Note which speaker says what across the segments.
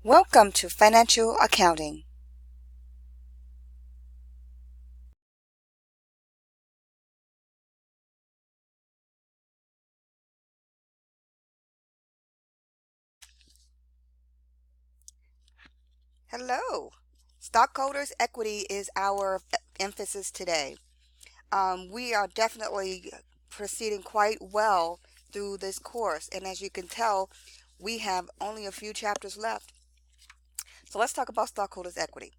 Speaker 1: Welcome to Financial Accounting. Hello. Stockholders equity is our emphasis today. We are definitely proceeding quite well through this course, and as you can tell, we have only a few chapters left. So let's talk about stockholders equity.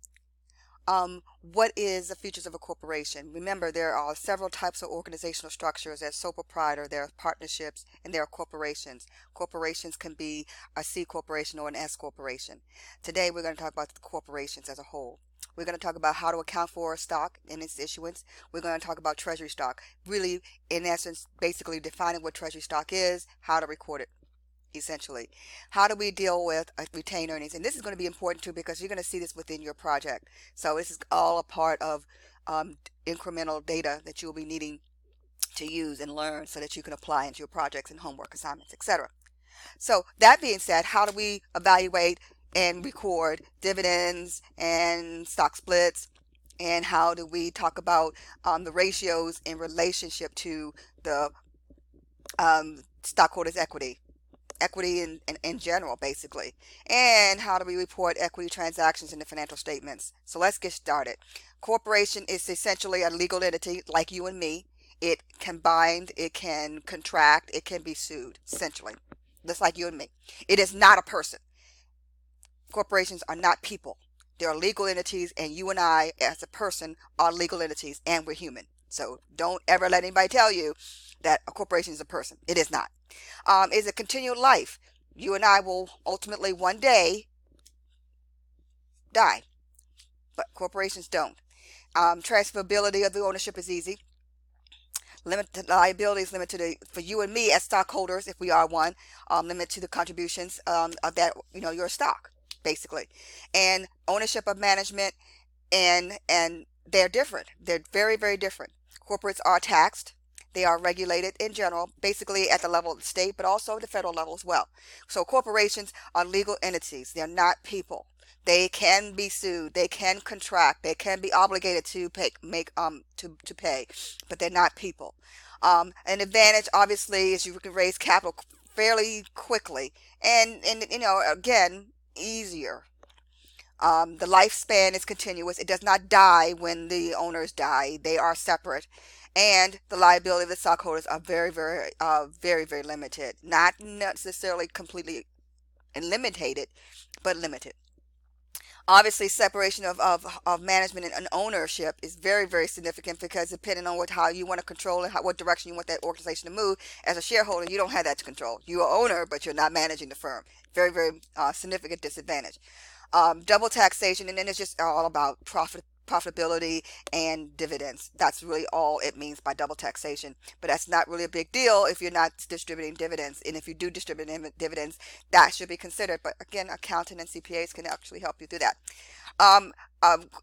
Speaker 1: What is the features of a corporation? Remember, there are several types of organizational structures. There's sole proprietor, there are partnerships, and there are corporations. Corporations can be a C corporation or an S corporation. Today, we're going to talk about the corporations as a whole. We're going to talk about how to account for stock and its issuance. We're going to talk about treasury stock, really, in essence, basically defining what treasury stock is, how to record it. Essentially, how do we deal with retained earnings? And this is going to be important too, because you're going to see this within your project. So this is all a part of incremental data that you'll be needing to use and learn so that you can apply into your projects and homework assignments, etc. So that being said, how do we evaluate and record dividends and stock splits? And how do we talk about the ratios in relationship to the stockholders equity? Equity in general, basically. And how do we report equity transactions in the financial statements? So let's get started. Corporation is essentially a legal entity like you and me. It can bind, it can contract, it can be sued, essentially, just like you and me. It is not a person. Corporations are not people. They're legal entities, and you and I, as a person, are legal entities, and we're human. So don't ever let anybody tell you that a corporation is a person. It is not. Is a continual life. You and I will ultimately one day die, but corporations don't. Transferability of the ownership is easy. Limited liability is limited to for you and me as stockholders, if we are one. Limit to the contributions of that, your stock, basically, and ownership of management, and they're different. They're very, very different. Corporates are taxed. They are regulated in general, basically at the level of the state, but also the federal level as well. So corporations are legal entities. They're not people. They can be sued. They can contract. They can be obligated to pay, but they're not people. An advantage, obviously, is you can raise capital fairly quickly, and again, easier. The lifespan is continuous. It does not die when the owners die. They are separate. And the liability of the stockholders are very, very, very limited. Not necessarily completely eliminated, but limited. Obviously, separation of management and ownership is very, very significant, because depending on how you want to control and what direction you want that organization to move, as a shareholder, you don't have that to control. You're an owner, but you're not managing the firm. Very, very significant disadvantage. Double taxation, and then it's just all about profitability and dividends. That's really all it means by double taxation. But that's not really a big deal if you're not distributing dividends. And if you do distribute dividends, that should be considered. But again, accountant and CPAs can actually help you do that.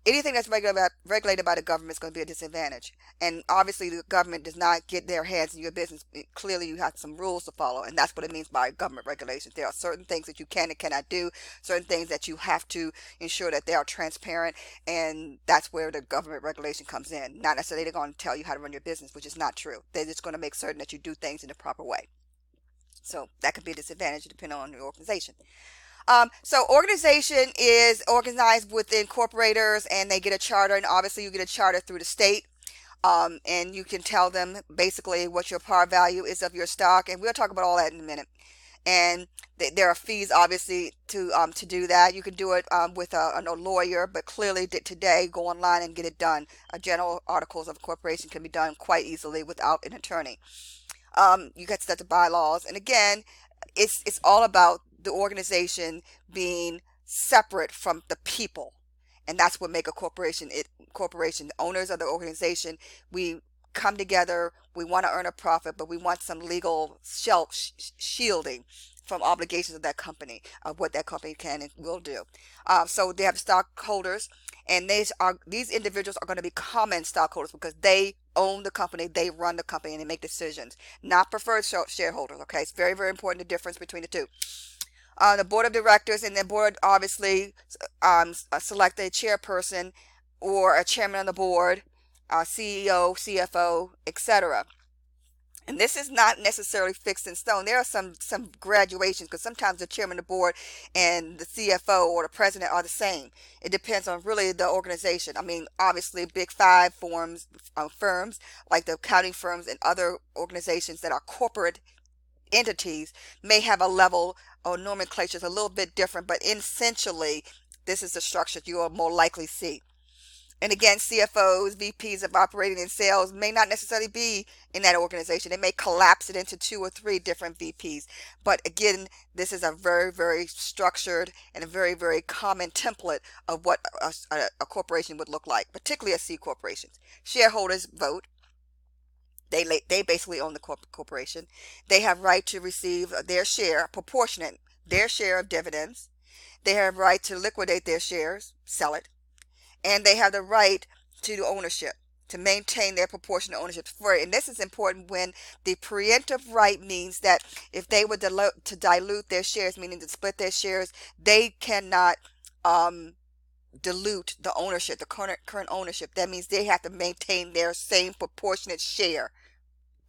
Speaker 1: Anything that's regulated by the government is going to be a disadvantage. And obviously, the government does not get their hands in your business. Clearly, you have some rules to follow, and that's what it means by government regulations. There are certain things that you can and cannot do, certain things that you have to ensure that they are transparent, and that's where the government regulation comes in. Not necessarily they're going to tell you how to run your business, which is not true. They're just going to make certain that you do things in the proper way. So that could be a disadvantage depending on your organization. So organization is organized within corporators, and they get a charter, and obviously you get a charter through the state. And you can tell them basically what your par value is of your stock, and we'll talk about all that in a minute. And there are fees, obviously, to do that. You can do it with a lawyer, but clearly today, go online and get it done. General articles of a corporation can be done quite easily without an attorney. You get to set the bylaws, and again, it's all about the organization being separate from the people, and that's what make a corporation. The owners of the organization, we come together. We want to earn a profit, but we want some legal shielding from obligations of that company, of what that company can and will do. So they have stockholders, and these individuals are going to be common stockholders because they own the company, they run the company, and they make decisions. Not preferred shareholders. Okay, it's very, very important, the difference between the two. The board of directors and the board obviously select a chairperson or a chairman of the board, CEO, CFO, etc. And this is not necessarily fixed in stone. There are some graduations because sometimes the chairman of the board and the CFO or the president are the same. It depends on really the organization. I mean, obviously, big five firms like the accounting firms and other organizations that are corporate entities may have a level or nomenclature is a little bit different, but essentially, this is the structure you will more likely see. And again, CFOs, VPs of operating and sales may not necessarily be in that organization. They may collapse it into 2 or 3 different VPs. But again, this is a very, very structured and a very, very common template of what a corporation would look like, particularly a C corporation. Shareholders vote. They basically own the corporation. They have right to receive their share, proportionate, their share of dividends. They have right to liquidate their shares, sell it, and they have the right to ownership, to maintain their proportionate ownership for it. And this is important when the preemptive right means that if they were to dilute their shares, meaning to split their shares, they cannot dilute the ownership, the current ownership. That means they have to maintain their same proportionate share.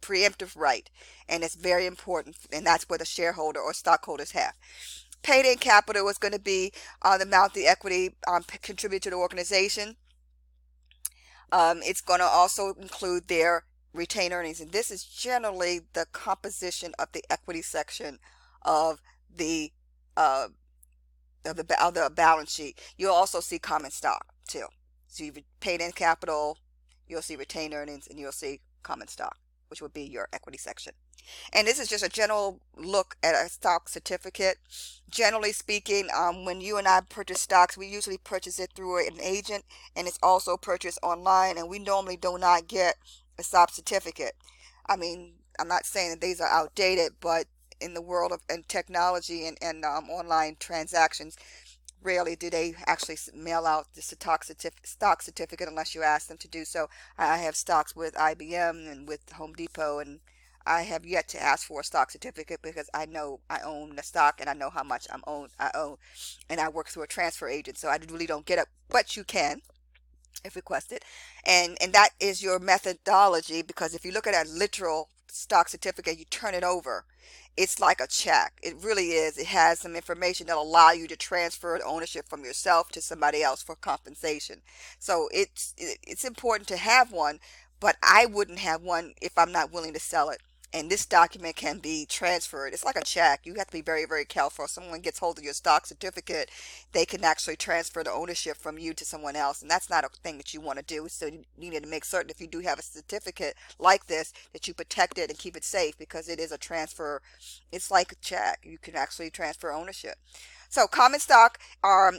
Speaker 1: Preemptive right, and it's very important, and that's what the shareholder or stockholders have. Paid-in capital is going to be the amount the equity contribute to the organization. It's going to also include their retained earnings, and this is generally the composition of the equity section of the balance sheet. You'll also see common stock too. So you paid-in capital, you'll see retained earnings, and you'll see common stock, which would be your equity section. And this is just a general look at a stock certificate. Generally speaking, when you and I purchase stocks, we usually purchase it through an agent, and it's also purchased online, and we normally do not get a stock certificate. I mean, I'm not saying that these are outdated, but in the world of technology and online transactions, rarely do they actually mail out the stock certificate unless you ask them to do so. I have stocks with IBM and with Home Depot, and I have yet to ask for a stock certificate because I know I own the stock and I know how much I own, and I work through a transfer agent, so I really don't get it, but you can if requested. And that is your methodology, because if you look at a literal stock certificate, you turn it over, it's like a check. It really is. It has some information that allow you to transfer the ownership from yourself to somebody else for compensation. So it's important to have one, but I wouldn't have one if I'm not willing to sell it. And this document can be transferred. It's like a check. You have to be very, very careful. If someone gets hold of your stock certificate, they can actually transfer the ownership from you to someone else. And that's not a thing that you want to do. So you need to make certain, if you do have a certificate like this, that you protect it and keep it safe, because it is a transfer. It's like a check. You can actually transfer ownership. So common stock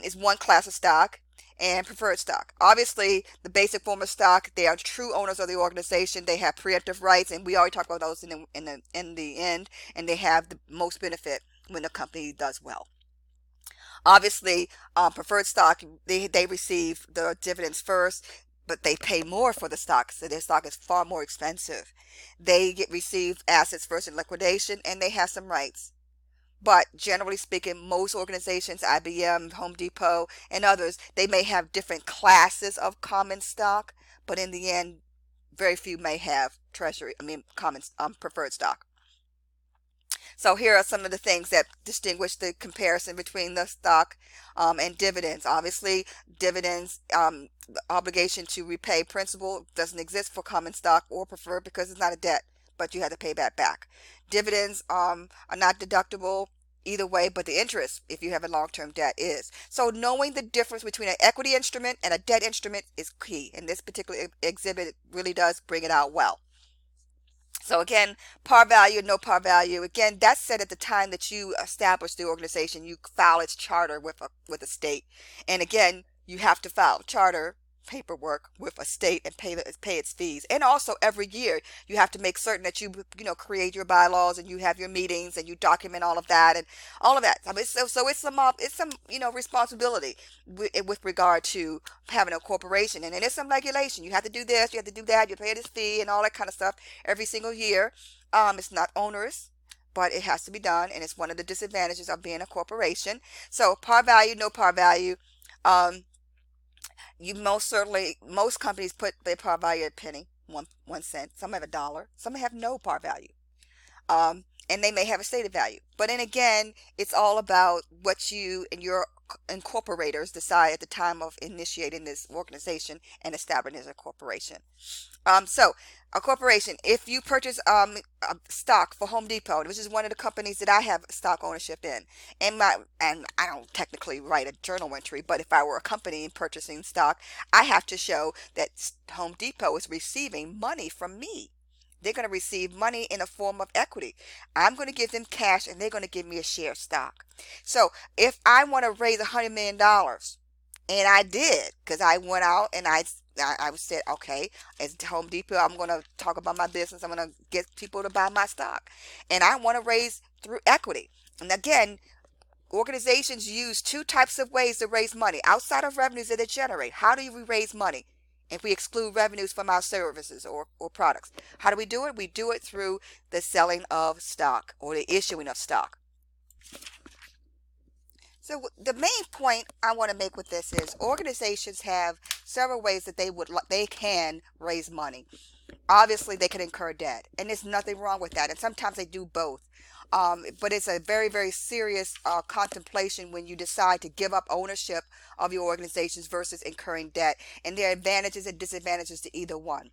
Speaker 1: is one class of stock, and preferred stock. Obviously, the basic form of stock, they are true owners of the organization. They have preemptive rights, and we already talked about those in the end, and they have the most benefit when the company does well. Obviously, preferred stock, they receive the dividends first, but they pay more for the stock, so their stock is far more expensive. They receive assets first in liquidation, and they have some rights. But generally speaking, most organizations, IBM, Home Depot, and others, they may have different classes of common stock, but in the end, very few may have preferred stock. So here are some of the things that distinguish the comparison between the stock and dividends. Obviously, dividends, the obligation to repay principal doesn't exist for common stock or preferred because it's not a debt, but you have to pay that back. Dividends are not deductible either way, but the interest, if you have a long-term debt, is. So knowing the difference between an equity instrument and a debt instrument is key, and this particular exhibit really does bring it out well. So again, par value, no par value. Again, that's set at the time that you establish the organization. You file its charter with a state, and again, you have to file charter paperwork with a state and pay its fees. And also every year you have to make certain that you create your bylaws and you have your meetings and you document all of that and all of that. I mean, so it's some responsibility with regard to having a corporation, and there's some regulation. You have to do this, you have to do that, you pay this fee and all that kind of stuff every single year. It's not onerous. but it has to be done, and it's one of the disadvantages of being a corporation. So par value, no par value. Um, you most certainly, most companies put their par value at a penny, 1 cent. Some have a dollar. Some have no par value. And they may have a stated value. But then again, it's all about what you and your incorporators decide at the time of initiating this organization and establishing as a corporation. So a corporation, if you purchase stock for Home Depot, which is one of the companies that I have stock ownership in, and I don't technically write a journal entry, but if I were a company purchasing stock, I have to show that Home Depot is receiving money from me. They're going to receive money in a form of equity. I'm going to give them cash, and they're going to give me a share of stock. So if I want to raise $100 million, and I did, because I went out and I said, okay, as Home Depot, I'm going to talk about my business. I'm going to get people to buy my stock. And I want to raise through equity. And again, organizations use two types of ways to raise money outside of revenues that they generate. How do we raise money? If we exclude revenues from our services or products, how do we do it? We do it through the selling of stock or the issuing of stock. So the main point I want to make with this is organizations have several ways that they can raise money. Obviously, they can incur debt, and there's nothing wrong with that. And sometimes they do both. But it's a very, very serious contemplation when you decide to give up ownership of your organizations versus incurring debt. And there are advantages and disadvantages to either one.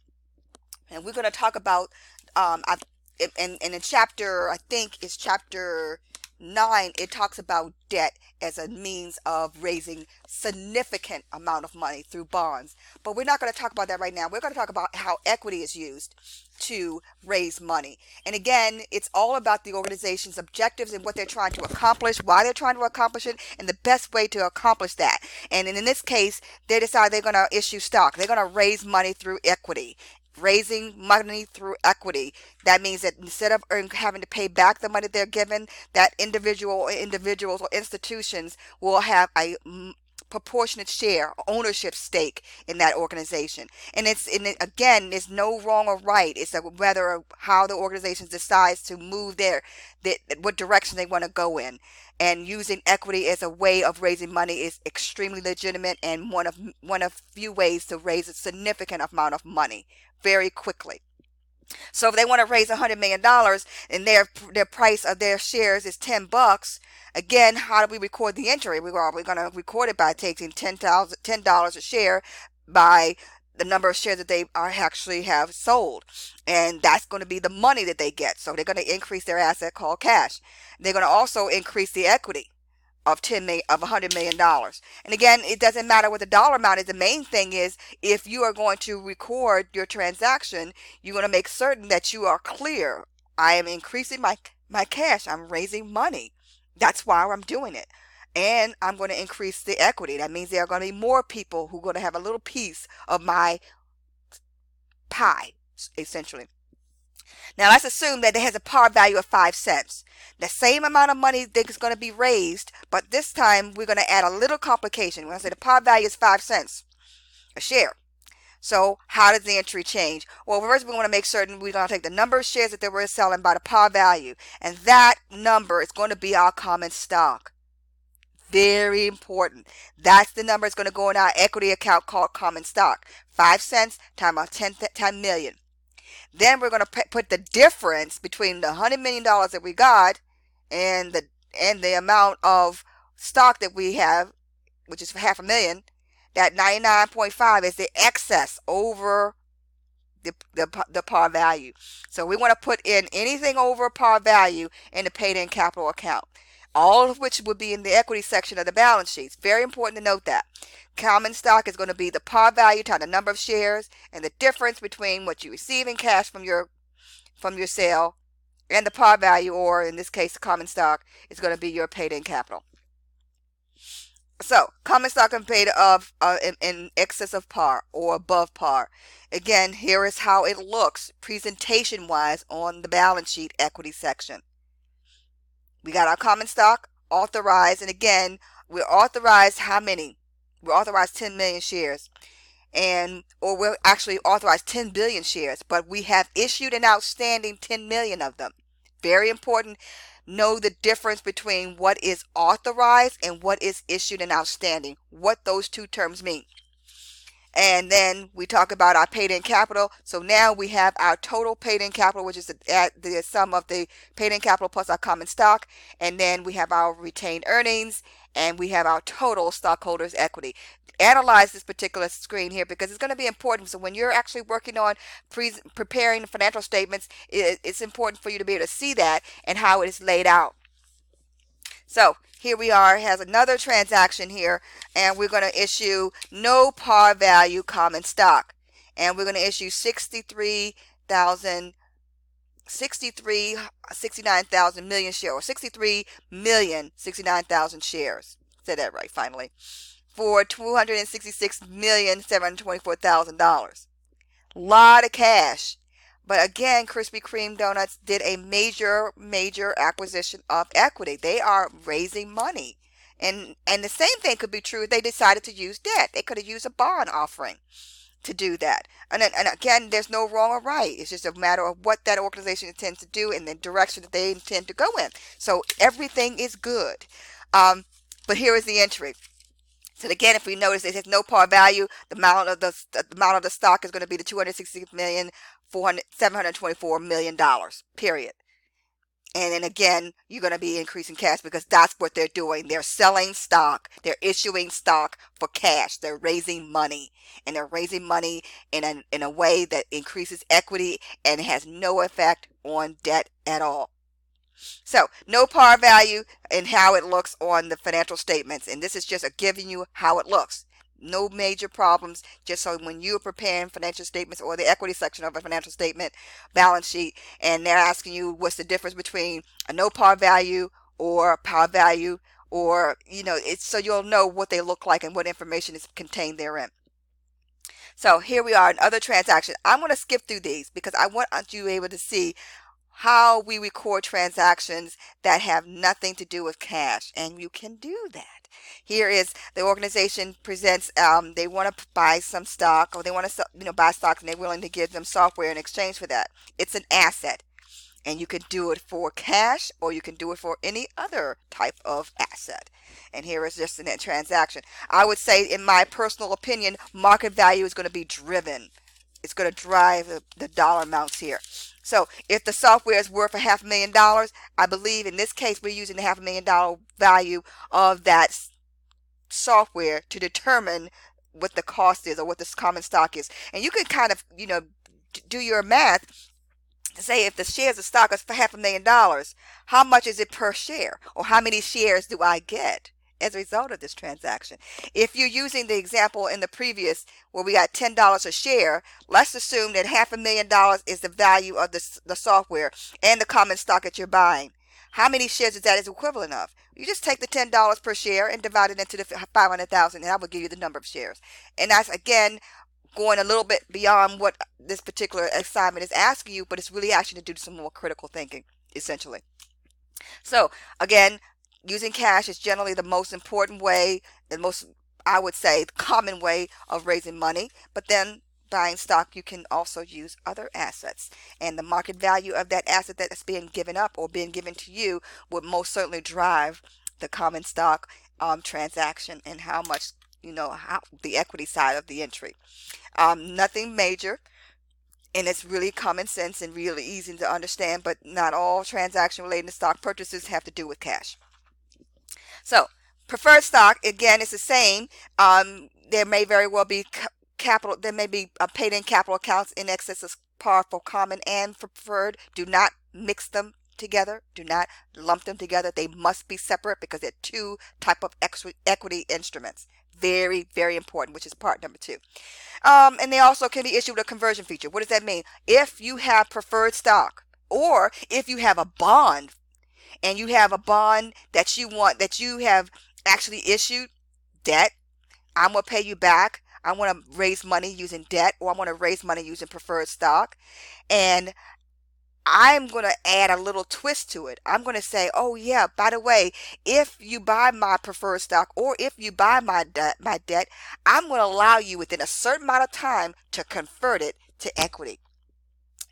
Speaker 1: And we're going to talk about, in the chapter, I think it's chapter 9, it talks about debt as a means of raising significant amount of money through bonds. But we're not going to talk about that right now. We're going to talk about how equity is used to raise money. And again, it's all about the organization's objectives and what they're trying to accomplish, why they're trying to accomplish it, and the best way to accomplish that. And in this case, they decide they're going to issue stock. They're going to raise money through equity. Raising money through equity. That means that instead of having to pay back the money they're given, that individuals or institutions will have a proportionate share, ownership stake in that organization. And again, there's no wrong or right. It's whether how the organization decides to move what direction they want to go in. And using equity as a way of raising money is extremely legitimate and one of few ways to raise a significant amount of money very quickly. So if they want to raise $100 million and their price of their shares is $10, again, how do we record the entry? We're going to record it by taking $10 a share by the number of shares that they actually have sold. And that's going to be the money that they get. So they're going to increase their asset called cash. They're going to also increase the equity of $100 million. And again, it doesn't matter what the dollar amount is. The main thing is if you are going to record your transaction, you're going to make certain that you are clear. I am increasing my cash. I'm raising money. That's why I'm doing it. And I'm going to increase the equity. That means there are going to be more people who are going to have a little piece of my pie, essentially. Now let's assume that it has a par value of 5 cents. The same amount of money that is going to be raised, but this time we're going to add a little complication. We're going to say the par value is 5 cents a share. So how does the entry change? Well, first we want to make certain we're going to take the number of shares that they were selling by the par value. And that number is going to be our common stock. Very important. That's the number that's going to go in our equity account called common stock. 5 cents times 10 million. Then we're going to put the difference between the $100 million that we got and the amount of stock that we have, which is $500,000. That 99.5 is the excess over the par value. So we want to put in anything over par value in the paid-in capital account, all of which would be in the equity section of the balance sheets. Very important to note that. Common stock is going to be the par value times the number of shares, and the difference between what you receive in cash from your sale and the par value, or in this case, the common stock, is going to be your paid-in capital. So, common stock is paid in excess of par or above par. Again, here is how it looks presentation-wise on the balance sheet equity section. We got our common stock authorized, and again, we're authorized how many? We're authorized 10 million shares, or we're actually authorized 10 billion shares, but we have issued and outstanding 10 million of them. Very important. Know the difference between what is authorized and what is issued and outstanding, what those two terms mean. And then we talk about our paid-in capital. So now we have our total paid-in capital, which is the sum of the paid-in capital plus our common stock. And then we have our retained earnings, and we have our total stockholders' equity. Analyze this particular screen here because it's going to be important. So when you're actually working on preparing financial statements, it's important for you to be able to see that and how it is laid out. So here we are, has another transaction here, and we're going to issue no par value common stock, and we're going to issue 69,000 million shares, or 63,069,000 shares. Said that right finally. For $266,724,000. Lot of cash. But again, Krispy Kreme Donuts did a major acquisition of equity. They are raising money. And the same thing could be true if they decided to use debt. They could have used a bond offering to do that. And again, there's no wrong or right. It's just a matter of what that organization intends to do and the direction that they intend to go in. So everything is good. But here is the entry. So again, if we notice it says no par value, the amount of the stock is going to be the $260,724,000,000. Period. And then again, you're going to be increasing cash because that's what they're doing. They're selling stock. They're issuing stock for cash. They're raising money, and they're raising money in a way that increases equity and has no effect on debt at all. So no par value and how it looks on the financial statements. And this is just giving you how it looks. No major problems, just so when you're preparing financial statements or the equity section of a financial statement balance sheet, and they're asking you what's the difference between a no par value or par value, or it's so you'll know what they look like and what information is contained therein. So here we are in other transactions. I'm going to skip through these because I want you to be able to see how we record transactions that have nothing to do with cash, and you can do that. Here is the organization presents, they want to buy some stock, or they want to buy stocks, and they're willing to give them software in exchange for that. It's an asset, and you can do it for cash or you can do it for any other type of asset. And here is just a transaction. I would say, in my personal opinion, market value is going to be driven. It's going to drive the dollar amounts here. So if the software is worth $500,000, I believe in this case we're using the $500,000 value of that software to determine what the cost is or what this common stock is. And you can kind of, do your math to say if the shares of stock is for $500,000, how much is it per share, or how many shares do I get as a result of this transaction? If you're using the example in the previous where we got $10 a share, let's assume that $500,000 is the value of the software and the common stock that you're buying. How many shares is that equivalent of? You just take the $10 per share and divide it into the 500,000, and that will give you the number of shares. And that's, again, going a little bit beyond what this particular assignment is asking you, but it's really asking you to do some more critical thinking, essentially. So again, using cash is generally the most important way, I would say, common way of raising money. But then buying stock, you can also use other assets. And the market value of that asset that's being given up or being given to you would most certainly drive the common stock transaction and how much, how the equity side of the entry. Nothing major. And it's really common sense and really easy to understand, but not all transaction related to stock purchases have to do with cash. So preferred stock, again, is the same. There may very well be capital. There may be paid-in capital accounts in excess of par for common and for preferred. Do not mix them together. Do not lump them together. They must be separate because they're two type of equity instruments. Very, very important, which is part number 2. And they also can be issued with a conversion feature. What does that mean? If you have preferred stock, or if you have a bond, and you have a bond that you have actually issued debt, I'm going to pay you back. I want to raise money using debt, or I want to raise money using preferred stock. And I'm going to add a little twist to it. I'm going to say, oh yeah, by the way, if you buy my preferred stock, or if you buy my debt, I'm going to allow you within a certain amount of time to convert it to equity.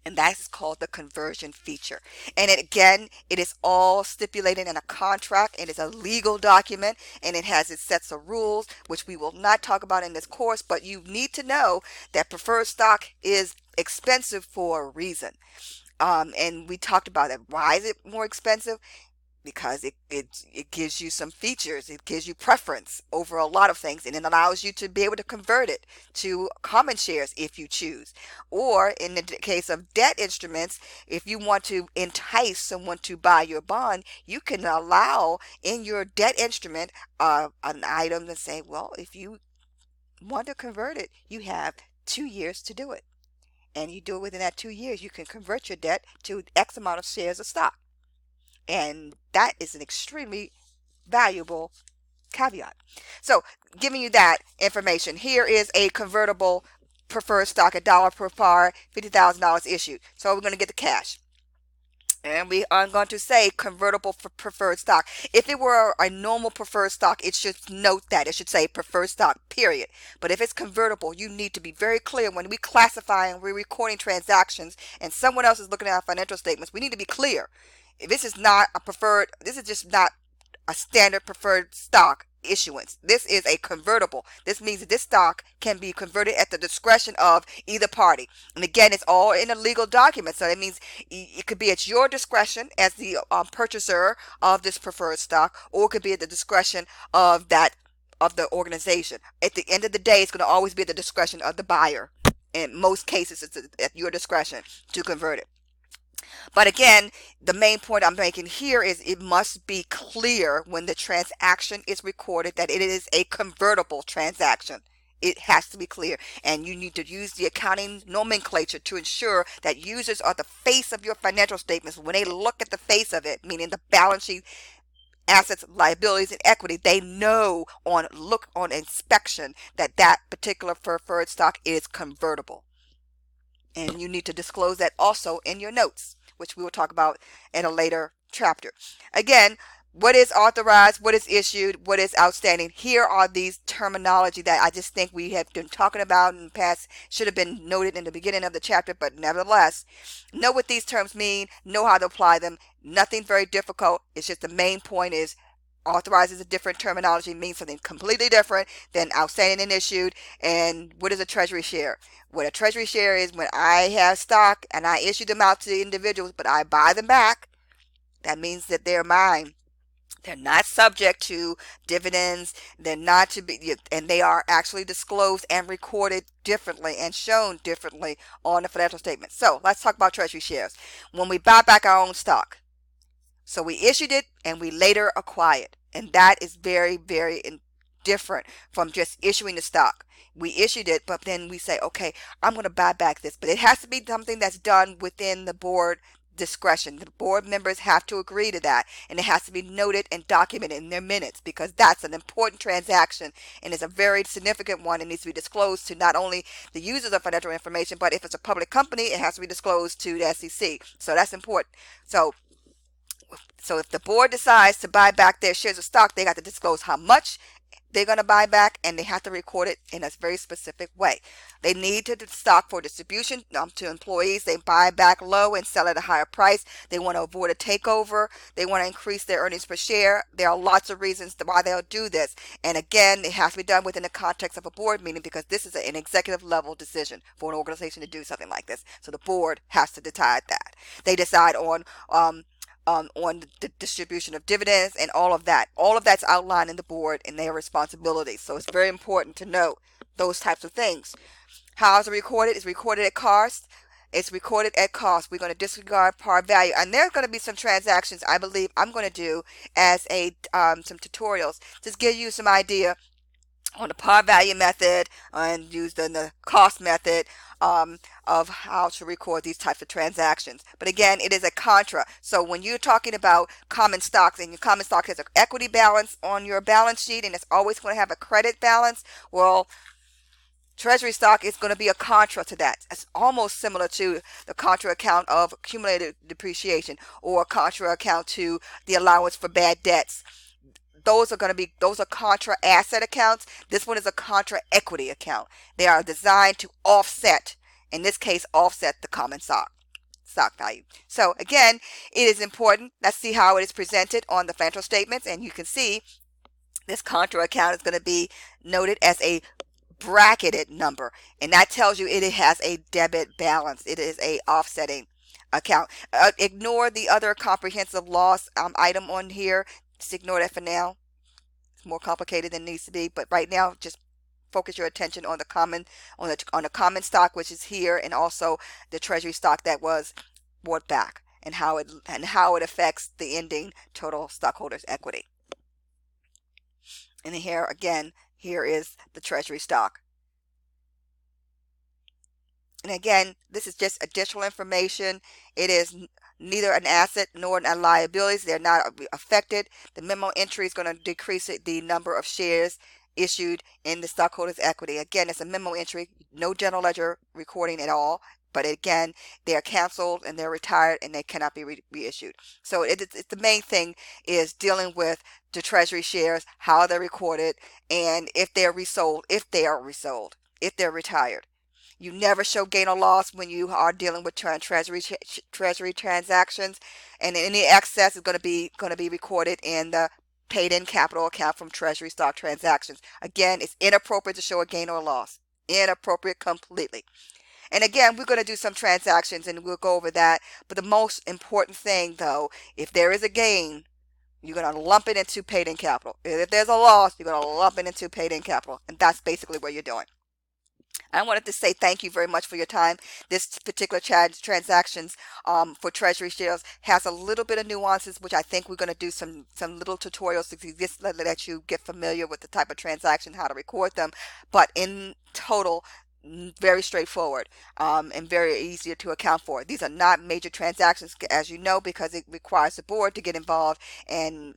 Speaker 1: And that is called the conversion feature. And again, it is all stipulated in a contract. It is a legal document, and it has its sets of rules, which we will not talk about in this course, but you need to know that preferred stock is expensive for a reason. And we talked about it. Why is it more expensive? Because it gives you some features. It gives you preference over a lot of things, and it allows you to be able to convert it to common shares if you choose. Or in the case of debt instruments, if you want to entice someone to buy your bond, you can allow in your debt instrument an item to say, well, if you want to convert it, you have 2 years to do it. And you do it within that 2 years, you can convert your debt to X amount of shares of stock. And that is an extremely valuable caveat. So, giving you that information, here is a convertible preferred stock, $1 per par, $50,000 issued. So we're going to get the cash. And we are going to say convertible for preferred stock. If it were a normal preferred stock, it should note that. It should say preferred stock, period. But if it's convertible, you need to be very clear when we classify and we're recording transactions and someone else is looking at our financial statements. We need to be clear. If this is not a preferred, this is just not a standard preferred stock issuance. This is a convertible. This means that this stock can be converted at the discretion of either party. And again, it's all in a legal document. So that means it could be at your discretion as the purchaser of this preferred stock, or it could be at the discretion of the organization. At the end of the day, it's going to always be at the discretion of the buyer. In most cases, it's at your discretion to convert it. But again, the main point I'm making here is it must be clear when the transaction is recorded that it is a convertible transaction. It has to be clear, and you need to use the accounting nomenclature to ensure that users are the face of your financial statements. When they look at the face of it, meaning the balance sheet, assets, liabilities, and equity, they know on inspection that that particular preferred stock is convertible. And you need to disclose that also in your notes, which we will talk about in a later chapter. Again, what is authorized, what is issued, what is outstanding? Here are these terminology that I just think we have been talking about in the past, should have been noted in the beginning of the chapter, but nevertheless, know what these terms mean, know how to apply them. Nothing very difficult. It's just the main point is authorized is a different terminology, means something completely different than outstanding and issued. And what is a treasury share? What a treasury share is when I have stock and I issue them out to the individuals, but I buy them back. That means that they're mine. They're not subject to dividends. They're not to be, and they are actually disclosed and recorded differently and shown differently on the financial statement. So let's talk about treasury shares. When we buy back our own stock, so we issued it and we later acquired, and that is very, very different from just issuing the stock. We issued it, but then we say, okay, I'm going to buy back this, but it has to be something that's done within the board discretion. The board members have to agree to that, and it has to be noted and documented in their minutes, because that's an important transaction and it's a very significant one. It needs to be disclosed to not only the users of financial information, but if it's a public company, it has to be disclosed to the SEC. So that's important. So if the board decides to buy back their shares of stock, they got to disclose how much they're going to buy back, and they have to record it in a very specific way. They need to stock for distribution to employees. They buy back low and sell at a higher price. They want to avoid a takeover. They want to increase their earnings per share. There are lots of reasons why they'll do this. And again, it has to be done within the context of a board meeting, because this is an executive level decision for an organization to do something like this. So the board has to decide that. They decide on the distribution of dividends and all of that. All of that's outlined in the board and their responsibilities. So it's very important to note those types of things. How is it recorded? It's recorded at cost. It's recorded at cost. We're going to disregard par value. And there's going to be some transactions I believe I'm going to do as some tutorials. Just give you some idea on the par value method and use the cost method of how to record these types of transactions. But again, it is a contra. So when you're talking about common stocks, and your common stock has an equity balance on your balance sheet, and it's always going to have a credit balance, well, treasury stock is going to be a contra to that. It's almost similar to the contra account of accumulated depreciation, or a contra account to the allowance for bad debts. Those are contra asset accounts. This one is a contra equity account. They are designed to offset, in this case, offset the common stock. stock value. So again, it is important. Let's see how it is presented on the financial statements, and you can see this contra account is going to be noted as a bracketed number, and that tells you it has a debit balance. It is a offsetting account. Ignore the other comprehensive loss item on here. Just ignore that for now. It's more complicated than it needs to be, but right now just focus your attention on the common stock, which is here, and also the treasury stock that was bought back, and how it affects the ending total stockholders equity. And here again, here is the treasury stock. And again, this is just additional information. It is neither an asset nor a liability. They're not affected. The memo entry is going to decrease the number of shares issued in the stockholders equity. Again, it's a memo entry, no general ledger recording at all. But again, they are canceled and they're retired and they cannot be reissued. So it's the main thing is dealing with the treasury shares, how they're recorded, and if they're resold, if they are resold, if they're retired. You never show gain or loss when you are dealing with treasury transactions, and any excess is going to be recorded in the paid-in capital account from treasury stock transactions. Again, it's inappropriate to show a gain or loss. Inappropriate completely. And again, we're going to do some transactions and we'll go over that. But the most important thing, though, if there is a gain, you're going to lump it into paid-in capital. If there's a loss, you're going to lump it into paid-in capital. And that's basically what you're doing. I wanted to say thank you very much for your time. This particular transactions for Treasury shares has a little bit of nuances, which I think we're going to do some little tutorials to just let you get familiar with the type of transaction, how to record them. But in total, very straightforward and very easy to account for. These are not major transactions, as you know, because it requires the board to get involved, and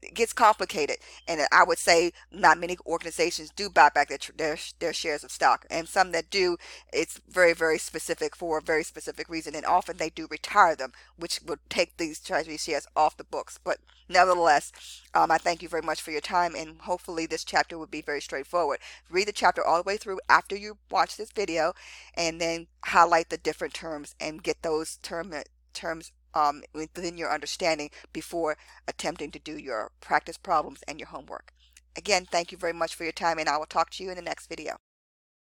Speaker 1: it gets complicated, and I would say not many organizations do buy back their shares of stock, and some that do, it's very, very specific for a very specific reason, and often they do retire them, which would take these treasury shares off the books. But nevertheless, I thank you very much for your time, and hopefully this chapter will be very straightforward. Read the chapter all the way through after you watch this video, and then highlight the different terms and get those terms within your understanding before attempting to do your practice problems and your homework. Again, thank you very much for your time, and I will talk to you in the next video.